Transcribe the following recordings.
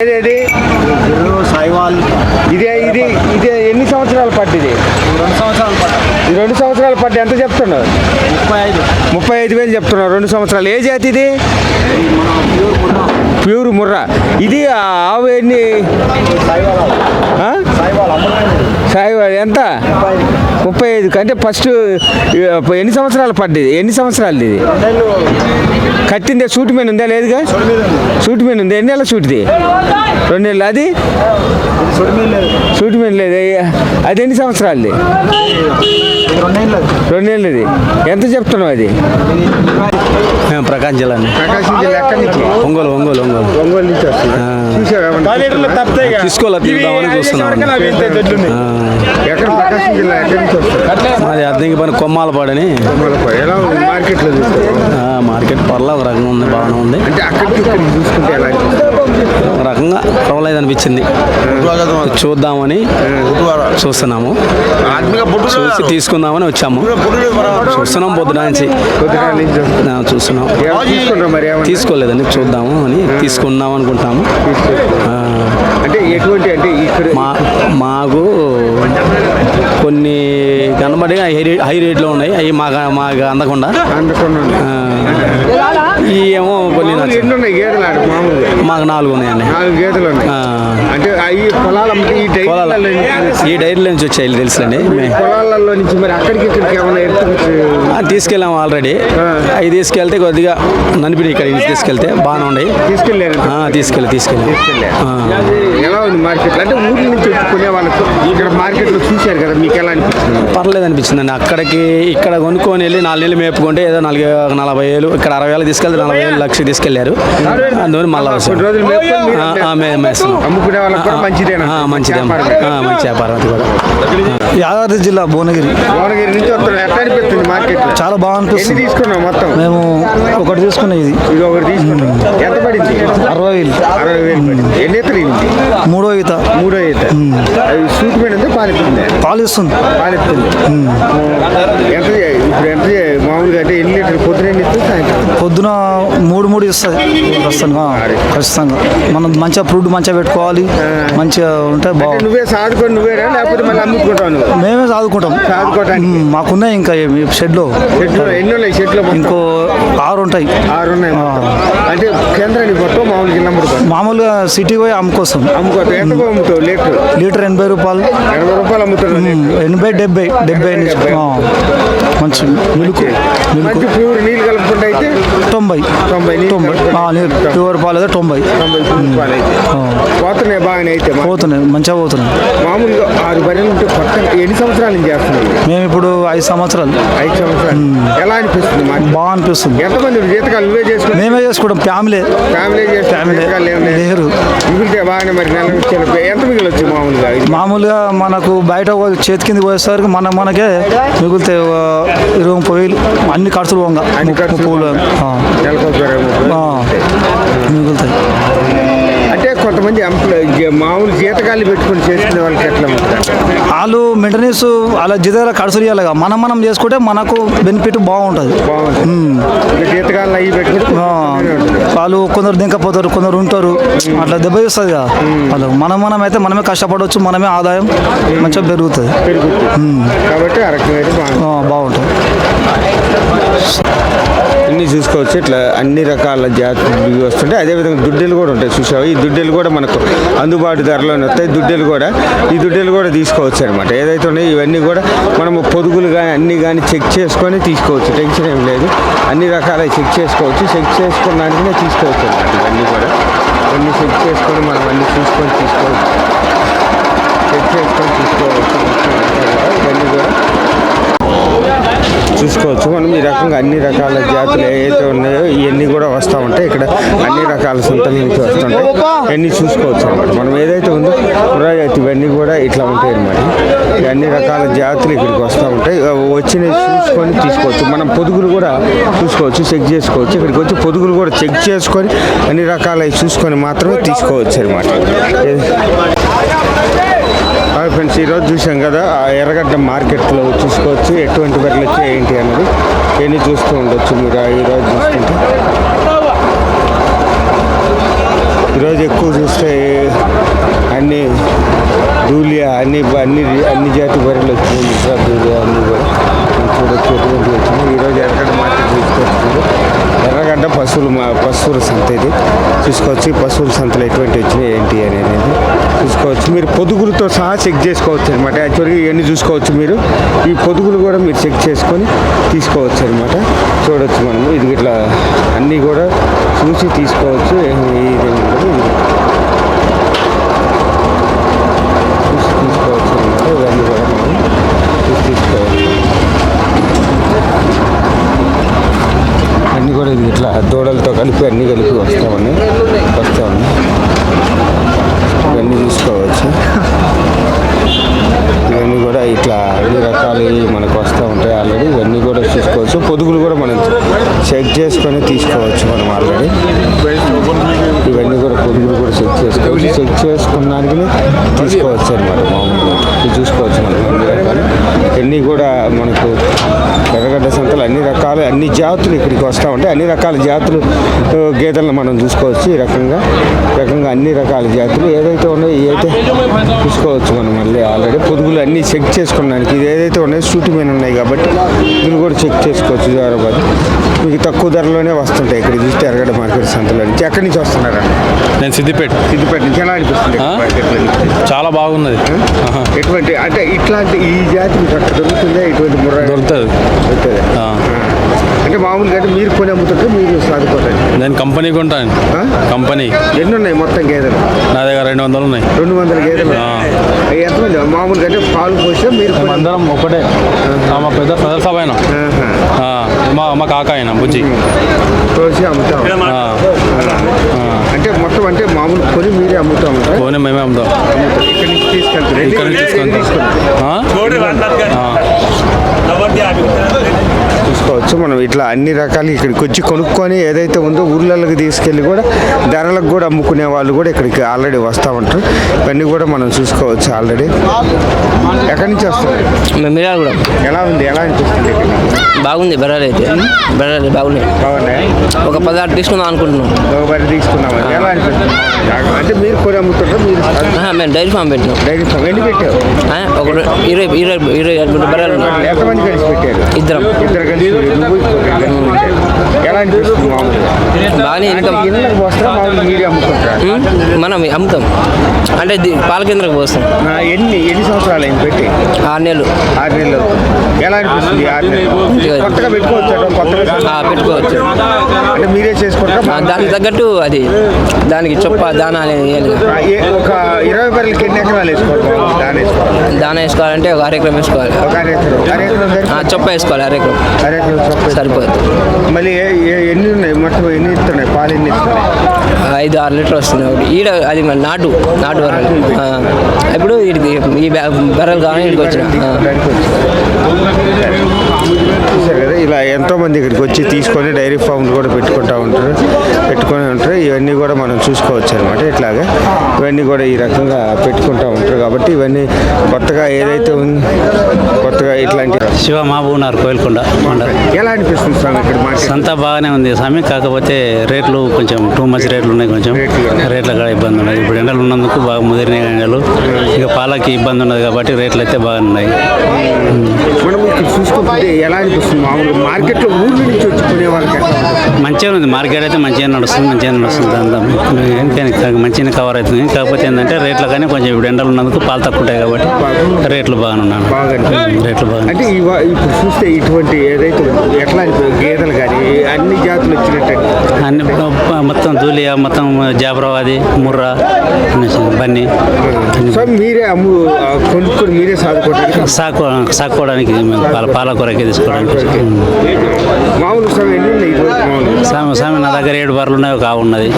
ఇది సాయివాల్ ఇదే ఇది ఇదే ఎన్ని సంవత్సరాలు పట్టిది? 2 సంవత్సరాలు పట్టింది. 2 సంవత్సరాలు పట్టి ఎంత చెప్తున్నావు? 35,000 చెప్తున్నావు. 2 సంవత్సరాలు. ఏ జాతి ఇది? ప్యూర్ ముర్రా. ఇది ఆవు ఎన్ని? సాయివాల్ ఎంత? 35 అంటే ఫస్ట్ ఎన్ని సంవత్సరాలు పడ్డది? ఎన్ని సంవత్సరాలు ఇది కట్టిందే? సూట్ మీద ఉందా? లేదుగా. సూట్ మీద ఉంది. ఎన్ని నెలల సూట్ది? 2 నెలలు. అది సూట్ మీద లేదు. అది ఎన్ని సంవత్సరాలది? 2 నెలలది. ఎంత చెప్తున్నావు అది? మేము ప్రకాశం జిల్లా. ప్రకాశం జిల్లా ఎక్కడి నుంచి? ఒంగోలు నుంచి వస్తుంది. తీసుకోవాలని చూస్తున్నాం. ఎక్కడ? ప్రకాశం జిల్లా ఎక్కడి నుంచి వస్తుంది? మాది అద్దెకి పని కొమ్మాలపాడని. ఎలా ఉంది మార్కెట్లో చూస్తే? మార్కెట్ పర్లా ఒక రకంగా ఉంది, బాగానే ఉంది. అంటే అక్కడికి చూసుకుంటే ఎలా ఒక రకంగా పర్వాలేదు అనిపించింది. చూద్దామని చూస్తున్నాము. చూసి తీసుకుందామని వచ్చాము. చూస్తున్నాం పొద్దున నుంచి చూస్తున్నాం. తీసుకోలేదండి, చూద్దాము అని తీసుకుందాం అనుకుంటాము. అంటే ఎటువంటి అంటే ఇక్కడ మాకు కొన్ని కనబడి హై రేట్లో ఉన్నాయి. అవి మాకు అందకుండా ఈ ఏమో కొన్ని ఎన్ని ఉన్నాయి గేదెలు? మాకు 4 ఉన్నాయండి. 4 గేదెలు ఉన్నాయి. అంటే ఈ పొలాల ఈ డైరీలో నుంచి వచ్చాయి తెలుసులండి. పొలాలలో నుంచి మరి అక్కడికి ఇక్కడికి ఏమైనా తీసుకెళ్ళాము ఆల్రెడీ. అవి తీసుకెళ్తే కొద్దిగా ననిపిడి ఇక్కడ తీసుకెళ్తే బాగానే ఉన్నాయి. తీసుకెళ్ళి ఎలా ఉంది మార్కెట్? అంటే ఊరి నుంచి కొనే వాళ్ళకు ఇక్కడ మార్కెట్లో చూశారు కదా, మీకు ఎలా అనిపించింది? పర్లేదు అనిపించిందండి. ఇక్కడ కొనుక్కొని వెళ్ళి 4 నెలలు మేపుకుంటే ఏదో 40,000, ఇక్కడ 60,000 తీసుకెళ్తే 40,000 లక్ష తీసుకెళ్లారు. అందువల్ల మళ్ళీ అమ్ముకునే వాళ్ళకి కూడా మంచిదేనా? మంచిదే, మంచి వ్యాపారం. అది కూడా యాదాద్రి జిల్లా భువనగిరి నుంచి వస్తున్నాం. ఎట్లా అనిపిస్తుంది మార్కెట్? చాలా బాగా అనిపిస్తుంది. తీసుకున్నాం మొత్తం మేము ఒకటి తీసుకున్నాం. ఇది ఒకటి తీసుకున్నాం. ఎంత పడింది? 60,000. 60,000. ఎన్ని ఈతలు? 3వ ఈత. సూట్ మీద ఉంది. పాలిస్తుంది. ఎంత ఇప్పుడు ఎంత మామూలుగా అంటే ఎన్ని లీటర్లు? పొద్దున 3 ఇస్తుంది ఖచ్చితంగా. మనం మంచిగా ఫ్రూట్ మంచిగా పెట్టుకోవాలి. మంచిగా ఉంటే బాగుంది. నువ్వే సాదుకొని నువ్వేనా లేకపోతే మళ్ళీ అమ్ముకుంటావు? మేమే సాదుకుంటాం. మాకున్నాయి ఇంకా షెడ్లో. ఎన్ని ఉన్నాయి షెడ్లో? ఇంకో 6 ఉంటాయి. 6 ఉన్నాయి. అంటే కేంద్రానికి మొత్తం మామూలుగా సిటీ పోయి అమ్ముకోసం. ఎంత అమ్ముతావు? లీటర్ 80 రూపాయలు. 80 రూపాయలు అమ్ముతారు. 80, 70 మంచి మిల్క్. ప్యూర్ నీళ్ళు కలుపుకుంటే అయితే 90 ప్యూర్ పాలు అయితే 90 పోతున్నాయి. బాగానే అయితే పోతున్నాయి, మంచిగా పోతున్నాయి. మామూలుగా 6 బర్రెలు ఉంటే కొత్త ఎన్ని సంవత్సరాల నుంచి చేస్తున్నాం? మేము ఇప్పుడు 5 సంవత్సరాలు. ఎలా అనిపిస్తుంది? బాగా అనిపిస్తుంది. ఎంతమంది జీతకాలు నువ్వే చేసుకుంటాం? మేమే చేసుకుంటాం. ఫ్యామిలీ లేరు. మిగిలితే బాగానే. మరి ఎంత మిగిలొచ్చు మామూలుగా? మనకు బయట చేతి కింద పోయేసరికి మనకే మిగిలితే 20-30 అన్ని ఖర్చులు వంగ మిగులుతాయి. అంటే కొంతమంది మామూలు జీతకాలు పెట్టుకుని చేసుకునే వాళ్ళకి ఎట్లా ఉంటుంది? వాళ్ళు మెయింటెనెన్స్ అలా జీతాల ఖర్చులు ఇవ్వాలి. మనం చేసుకుంటే మనకు బెనిఫిట్ బాగుంటుంది. జీతకాలు అవి పెట్టుకుంటే వాళ్ళు కొందరు దింకపోతారు, కొందరు ఉంటారు. అట్లా దెబ్బ తీస్తుంది కదా వాళ్ళు. మనం అయితే మనమే కష్టపడవచ్చు. మనమే ఆదాయం మంచిగా పెరుగుతుంది కాబట్టి ఆ రకంగా అయితే బాగుంటుంది. అన్నీ చూసుకోవచ్చు. ఇట్లా అన్ని రకాల జాతులు వస్తుంటే అదేవిధంగా దుడ్డెలు కూడా ఉంటాయి. చూసావు, ఈ దుడ్డెలు కూడా మనకు అందుబాటు ధరలోనే వస్తాయి. ఈ దుడ్డెలు కూడా తీసుకోవచ్చు అనమాట. ఏదైతే ఉన్నాయో ఇవన్నీ కూడా మనము పొదుగులు కానీ అన్నీ కానీ చెక్ చేసుకొని తీసుకోవచ్చు. టెన్షన్ ఏం లేదు. అన్ని రకాల చెక్ చేసుకోవచ్చు. చెక్ చేసుకోవడానికినే తీసుకోవచ్చు అనమాట. ఇవన్నీ కూడా చెక్ చేసుకొని మనం అన్నీ చూసుకొని తీసుకోవచ్చు. ఇవన్నీ కూడా చూసుకోవచ్చు మనం. ఈ రకంగా అన్ని రకాల జాతులు ఏవైతే ఉన్నాయో ఇవన్నీ కూడా వస్తూ ఉంటాయి. ఇక్కడ అన్ని రకాల సంతల నుంచి వస్తుంటాయి. ఇవన్నీ చూసుకోవచ్చు అనమాట. మనం ఏదైతే ఉందో పురాజాతి ఇవన్నీ కూడా ఇట్లా ఉంటాయి అనమాట. అన్ని రకాల జాతులు ఇక్కడికి వస్తూ ఉంటాయి. వచ్చినవి చూసుకొని తీసుకోవచ్చు. మనం పొదుగులు కూడా చూసుకోవచ్చు, చెక్ చేసుకోవచ్చు. ఇక్కడికి వచ్చి పొదుగులు కూడా చెక్ చేసుకొని అన్ని రకాల చూసుకొని మాత్రమే తీసుకోవచ్చు అనమాట. ఫ్రెండ్స్, ఈరోజు చూసాం కదా ఆ ఎర్రగడ్డ మార్కెట్లో చూసుకోవచ్చు ఎటువంటి బర్రెలు వచ్చాయి ఏంటి అన్నది. ఇవన్నీ చూస్తూ ఉండొచ్చు మీరు ఈరోజు చూసుకుంటే. ఈరోజు ఎక్కువ చూస్తే అన్ని దూలియా అన్ని జాతి బర్రెలు వచ్చినాయి. ఇంకా దూలియా అన్ని కూడా చూడొచ్చు ఎటువంటి వచ్చినాయి. ఈరోజు ఎర్రగడ్డ మార్కెట్ తీసుకొచ్చింది. ఎర్రగడ్డ పశువుల సంత ఇది చూసుకోవచ్చు. పశువుల సంతలు ఎటువంటి వచ్చినాయి ఏంటి అనేది చూసుకోవచ్చు. మీరు పొదుగులతో సహా చెక్ చేసుకోవచ్చు అనమాట. యాక్చువల్గా ఇవన్నీ చూసుకోవచ్చు. మీరు ఈ పొదుగులు కూడా మీరు చెక్ చేసుకొని తీసుకోవచ్చు అనమాట. చూడవచ్చు మనము ఇది ఇట్లా అన్నీ కూడా చూసి తీసుకోవచ్చు. ఇది చూసి తీసుకోవచ్చు అనమాట. ఇవన్నీ కూడా మనం చూసి తీసుకోవచ్చు. అన్నీ కూడా ఇది ఇట్లా దూడలతో కలిపి అన్నీ కలిపి వస్తూ ఉన్నాయి. ఇవన్నీ చూసుకోవచ్చు. ఇవన్నీ కూడా ఇట్లా అన్ని రకాలు మనకు వస్తూ ఉంటాయి ఆల్రెడీ. ఇవన్నీ కూడా చూసుకోవచ్చు. పొదుగులు కూడా మనం చెక్ చేసుకొని తీసుకోవచ్చు మనం ఆల్రెడీ. ఇవన్నీ కూడా పొదుగులు కూడా చెక్ చేసుకున్నానికి తీసుకోవచ్చు అనమాట. మామూలుగా ఇది చూసుకోవచ్చు మనం అన్ని రకాలు. ఇవన్నీ కూడా మనకు ఎర్రగడ్డ సంతలు అన్ని రకాలు అన్ని జాతులు ఇక్కడికి వస్తూ ఉంటాయి. అన్ని రకాల జాతులు గేదెలను మనం చూసుకోవచ్చు. ఈ రకంగా అన్ని రకాల జాతులు ఏదైతే ఉన్నాయో ఇవైతే చూసుకోవచ్చు మనం మళ్ళీ ఆల్రెడీ. పొదుగులు అన్నీ చెక్ చేసుకున్నానికి ఇది ఏదైతే ఉన్నాయో సూటి మీద ఉన్నాయి కాబట్టి ఇది కూడా చెక్ చేసుకోవచ్చు. హైదరాబాద్ మీకు తక్కువ ధరలోనే వస్తుంటాయి. ఇక్కడ చూస్తే ఎర్రగడ్డ మార్కెట్ సంతలో నుంచి. ఎక్కడి నుంచి వస్తున్నారా? నేను సిద్దిపేట నుంచి. ఎలా అనిపిస్తుంది మార్కెట్లో? చాలా బాగున్నది. ఎటువంటి అంటే ఇట్లాంటి ఈ జాతి మీకు అక్కడ దొరుకుతుందా? ఇటువంటి ముర్రా దొరుకుతుంది. అంటే మామూలుగా అంటే మీరు కొని అమ్ముతుంటే మీరు సాదుకోవాలి. నేను కంపెనీ కొంటాను. కంపెనీ ఎన్ని ఉన్నాయి మొత్తం గేదెలు? నా దగ్గర 200 ఉన్నాయి. 200 గేదెలు. ఎంతమంది మామూలుగా అంటే పాలు పోసినా మీరు అందరం ఒకటే. మా పెద్ద సదస్సు అయినా మా కాక అయినా బుజ్జి పోసి అమ్ముతాం. అంటే మొత్తం అంటే మామూలు కొని మీరే అమ్ముతా ఉంటారు? కొని మేమే అమ్ముతాం. ఇక్కడి నుంచి తీసుకెళ్తారు. ఇక్కడ నుంచి చూసుకోవచ్చు మనం ఇట్లా అన్ని రకాలు ఇక్కడికి వచ్చి కొనుక్కొని ఏదైతే ఉందో ఊర్లలోకి తీసుకెళ్ళి కూడా ధరలకు కూడా అమ్ముకునే వాళ్ళు కూడా ఇక్కడికి ఆల్రెడీ వస్తూ ఉంటారు. ఇవన్నీ కూడా మనం చూసుకోవచ్చు ఆల్రెడీ. ఎక్కడి నుంచి వస్తుంది? మిర్యాలగూడ. ఎలా ఉంది? ఎలా అనిపిస్తుంది? బాగుంది. బర్రెలు అయితే బాగున్నాయి. ఒక 16 తీసుకుందాం అనుకుంటున్నాం. ఒక బర్రె తీసుకున్నాం. ఎలా అనిపిస్తుంది? అంటే మీరు కొని అమ్ముతుంటారు? మీరు మేము డైరీ ఫామ్ పెట్టినాం. డైరీ ఫామ్ ఎన్ని పెట్టారు? ఒక 20 బర్రెలు. ఎంతమంది కలిసి పెట్టారు? ఇద్దరు కలిసి. ఎలా అనిపిస్తుంది? మామూలుగా బాగానే ఇన్కమ్. ఇళ్ళకి వస్తారా? మామూలు మీరే అమ్ముకుంటారా? మనం అమ్ముతాం అంటే పాల కేంద్రకు పోస్తాం. ఎన్ని సంవత్సరాలు అయింది పెట్టి? 6 నెలలు. 6 నెలలు. ఎలా అనిపిస్తుంది? 6 నెలలు కొత్తగా పెట్టుకోవచ్చు. పెట్టుకోవచ్చు. అంటే మీరే చేసుకుంటారా? దానికి తగ్గట్టు అది దానికి చొప్ప దానా అనేది ఒక 20 బర్రెలకి ఎన్ని ఎకరాలు వేసుకోవాలి? దానా వేసుకోవాలంటే ఒక 1/2 ఎకరం వేసుకోవాలి. చొప్ప వేసుకోవాలి. 1/2 ఎకరం సరిపోతుంది. మళ్ళీ ఎన్ని ఉన్నాయి మొత్తం? ఎన్ని ఇస్తున్నాయి పాలు? ఎన్ని ఇస్తున్నాయి? 5-6 లీటర్ వస్తుంది ఒకటి. ఈడ అది నాటు బర్రెలు. ఇప్పుడు వీడికి ఈ బర్రెలు కావాలి ఇక్కడికి వచ్చిన చూసారు కదా. ఇలా ఎంతోమంది ఇక్కడికి వచ్చి తీసుకొని డైరీ ఫామ్లు కూడా పెట్టుకుంటూ ఉంటారు. ఇవన్నీ కూడా మనం చూసుకోవచ్చు అనమాట. ఇట్లాగా ఇవన్నీ కూడా ఈ రకంగా పెట్టుకుంటూ ఉంటారు కాబట్టి ఇవన్నీ కొత్తగా ఏదైతే ఉంది కొత్తగా ఇట్లాంటి శివ మహబూబ్నగర్ కోయిల్కొండ మండలం. ఎలా అనిపిస్తుంది స్వామి ఇక్కడ మార్కెట్? అంతా బాగానే ఉంది స్వామి. కాకపోతే రేట్లు కొంచెం టూ మచ్ రేట్లు ఉన్నాయి. కొంచెం రేట్ల కూడా ఇబ్బంది ఉన్నది. ఇప్పుడు ఎండలు ఉన్నందుకు బాగా ముదిరిన ఎండలు. ఇక పాలకి ఇబ్బంది ఉన్నది కాబట్టి రేట్లు అయితే బాగున్నాయి. మనం ఇక్కడ చూసుకుంటే ఎలా అనిపిస్తుంది? మామూలుగా మార్కెట్లో ఊరి నుంచి వచ్చి కొనే వాళ్ళకి మంచిగా ఉంది. మార్కెట్ అయితే మంచిగా నడుస్తుంది. అంతా మంచిగా కవర్ అవుతుంది. కాకపోతే ఏంటంటే రేట్లు కానీ కొంచెం ఇప్పుడు ఎండలు ఉన్నందుకు పాలు తక్కువ ఉంటాయి కాబట్టి రేట్లు బాగున్నాను. రేట్లు బాగా అంటే ఇప్పుడు చూస్తే ఇటువంటి ఏదైతే ఎట్లా గేదెలు కానీ అన్ని జాతులు వచ్చినట్టు అన్ని మొత్తం దూలియా మొత్తం జాబ్రావాది ముర్రా బన్నీ సో మీరే కొనుక్కొని మీరే సాకోవడానికి పాల కూరకి తీసుకోవడానికి. మామూలు స్వామి ఎన్ని ఉన్నాయి? స్వామి నా దగ్గర 7 బర్రెలు ఉన్నాయి. ఒక ఆవు ఉన్నది.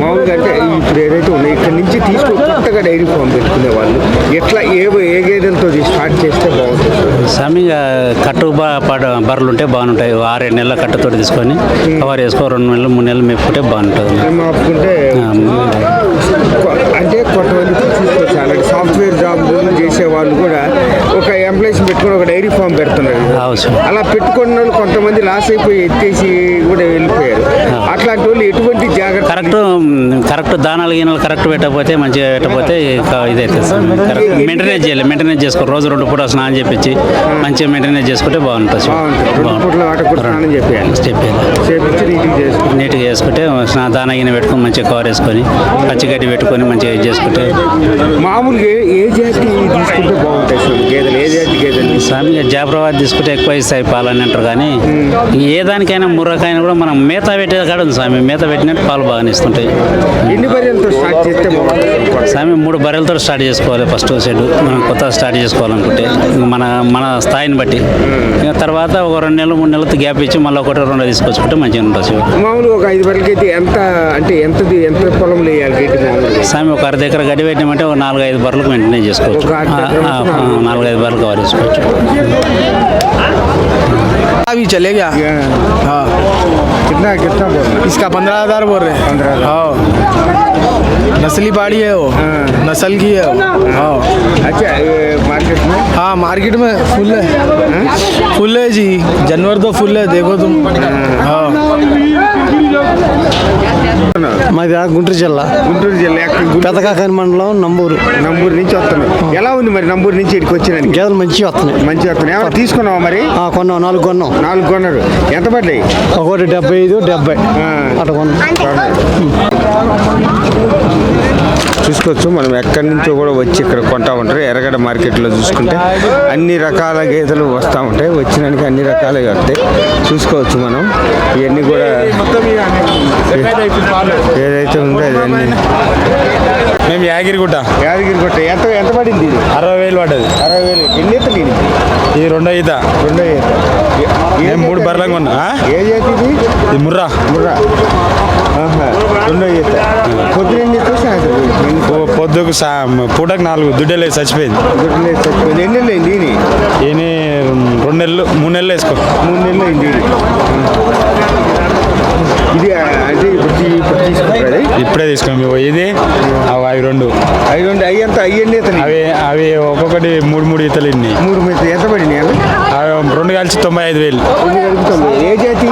మామూలుగా అంటే ఇప్పుడు ఏదైతే ఉన్నాయి ఇక్కడ నుంచి తీసుకొని కొత్తగా డైరీ ఫామ్ పెట్టుకునే వాళ్ళు ఎట్లా ఏ గేదెలతో స్టార్ట్ చేస్తే బాగుంటుంది? స్వామి కట్టు బర్రెలు ఉంటే బాగుంటాయి. 6-7 నెలల కట్టుతో తీసుకొని కవర్ చేసుకో 2 నెలలు 3 నెలలు మేపుకుంటే బాగుంటుంది. మేపుకుంటే అంటే కొంతమంది చూసుకోవచ్చు ఆల్రెడీ సాఫ్ట్వేర్ జాబ్ చేసే వాళ్ళు కూడా ఒక ఎంప్లాయీస్ పెట్టుకొని ఒక డైరీ ఫామ్ పెడుతున్నారు. అలా పెట్టుకున్న వాళ్ళు కొంతమంది లాస్ అయిపోయి ఎత్తేసి కూడా వెళ్ళిపోయారు. అట్లాంటి వాళ్ళు ఎటువంటి జాగ్రత్త కరెక్ట్ దానాలు గినాలు కరెక్ట్ పెట్టకపోతే మంచిగా పెట్టకపోతే ఇదైతే కరెక్ట్ మెయింటెనెన్స్ చేసుకో రోజు 2 పూట స్నానం చేపించి మంచిగా మెయింటెనెన్స్ చేసుకుంటే బాగుంటుంది నీట్గా చేసుకుంటే దానా గిన్నె పెట్టుకొని మంచిగా కవర్ వేసుకొని పచ్చిగడ్డి పెట్టుకొని మంచిగా ఇది చేసుకుంటే మామూలుగా ఏ జాతి తీసుకుంటే బాగుంటాయి గేదెలు? ఏ జాతి గేదెలు? స్వామిగా జాఫరాబాద్ తీసుకుంటే ఎక్కువ ఇస్తాయి పాలని అంటారు కానీ ఏ దానికైనా ముర్రకైనా కూడా మనం మేత పెట్టే కాడ ఉంది స్వామి. మేత పెట్టినట్టు పాలు బాగానే ఇస్తుంటాయి. ఎన్ని బర్రెలతో స్టార్ట్ చేస్తే బాగుంటుంది స్వామి 3 బర్రెలతో స్టార్ట్ చేసుకోవాలి ఫస్ట్ షెడ్. మనం కొత్త స్టార్ట్ చేసుకోవాలనుకుంటే మన స్థాయిని బట్టి ఇంకా తర్వాత ఒక 2 నెలలు 3 నెలలతో గ్యాప్ ఇచ్చి మళ్ళీ 1-2 తీసుకొచ్చుకుంటే మంచిగా ఉంటుంది. మామూలుగా ఒక 5 బర్రెలకి అయితే ఎంత పొలంలో వేయాలి గడ్డి? మామూలుగా స్వామి ఒక అర్ధ ఎకర గడ్డి పెట్టినామంటే ఒక 4-5 బర్రెలకు మెయింటైన్ చేసుకోవచ్చు. 4-5 బర్రెలు కవర్ చేసుకోవచ్చు. अभी चलेगा हाँ कितना बोल रहे? इसका 15,000 बोल रहे हैं 15,000। हाँ नस्ली बाड़ी है वो नस्ल की है वो हाँ अच्छा ये मार्केट में? हाँ मार्केट में फुल है जी जानवर तो फुल है देखो तुम हाँ మాది గుంటూరు జిల్లా గుంటూరు జిల్లా పెదకాకాని మండలం నంబూరు నుంచి వస్తున్నాం. ఎలా ఉంది మరి నంబూరు నుంచి ఇక్కడికి వచ్చినానికి? గేదెలు మంచిగా వస్తున్నాయి. మంచిగా వస్తున్నాయి. ఏమైనా తీసుకున్నావా మరి? కొన్నాం 4 కొన్నాం. 4 కొన్నారు. ఎంత పడ్డాయి? ఒకటి 75 70 అట్లా కొన్నాం. చూసుకోవచ్చు మనం ఎక్కడి నుంచో కూడా వచ్చి ఇక్కడ కొంటా ఉంటారు. ఎర్రగడ్డ మార్కెట్లో చూసుకుంటే అన్ని రకాల గేదెలు వస్తూ ఉంటాయి. వచ్చినానికి అన్ని రకాలుగా వస్తాయి. చూసుకోవచ్చు మనం ఇవన్నీ కూడా ఏదైతే ఉందో అదన్నీ. మేము యాగిరిగుట్ట ఎంత పడింది ఇది? 60,000 పడ్డది. 60,000. ఎన్ని ఈతలు ఇది? ఇది 2వ ఈత. మేము 3 బర్రెలు కొన్నా. ఏ జాతి ఇది? ఇది ముర్రా. రెండో ఈత. పొద్దున ఎన్ని ఈతలు? సాయంత్రం పొద్దుకు పూటకు 4 దుడ్డలు చచ్చిపోయింది. ఎన్ని నెలలు అయింది? ఈయన 2 నెలలు 3 నెలలు వేసుకో. 3 నెలలు అయింది. ఇది అంటే ఇప్పుడు తీసుకుంటారు. ఇప్పుడే తీసుకోండి. ఇది అవి 2 అవి ఎంత అయ్యండి ఈతలు? అవి ఒక్కొక్కటి 3 ఈతలు ఇన్ని. 3 ఎంత పడినాయి? అవి 2 కలిసి 95,000. ఏ జాతి?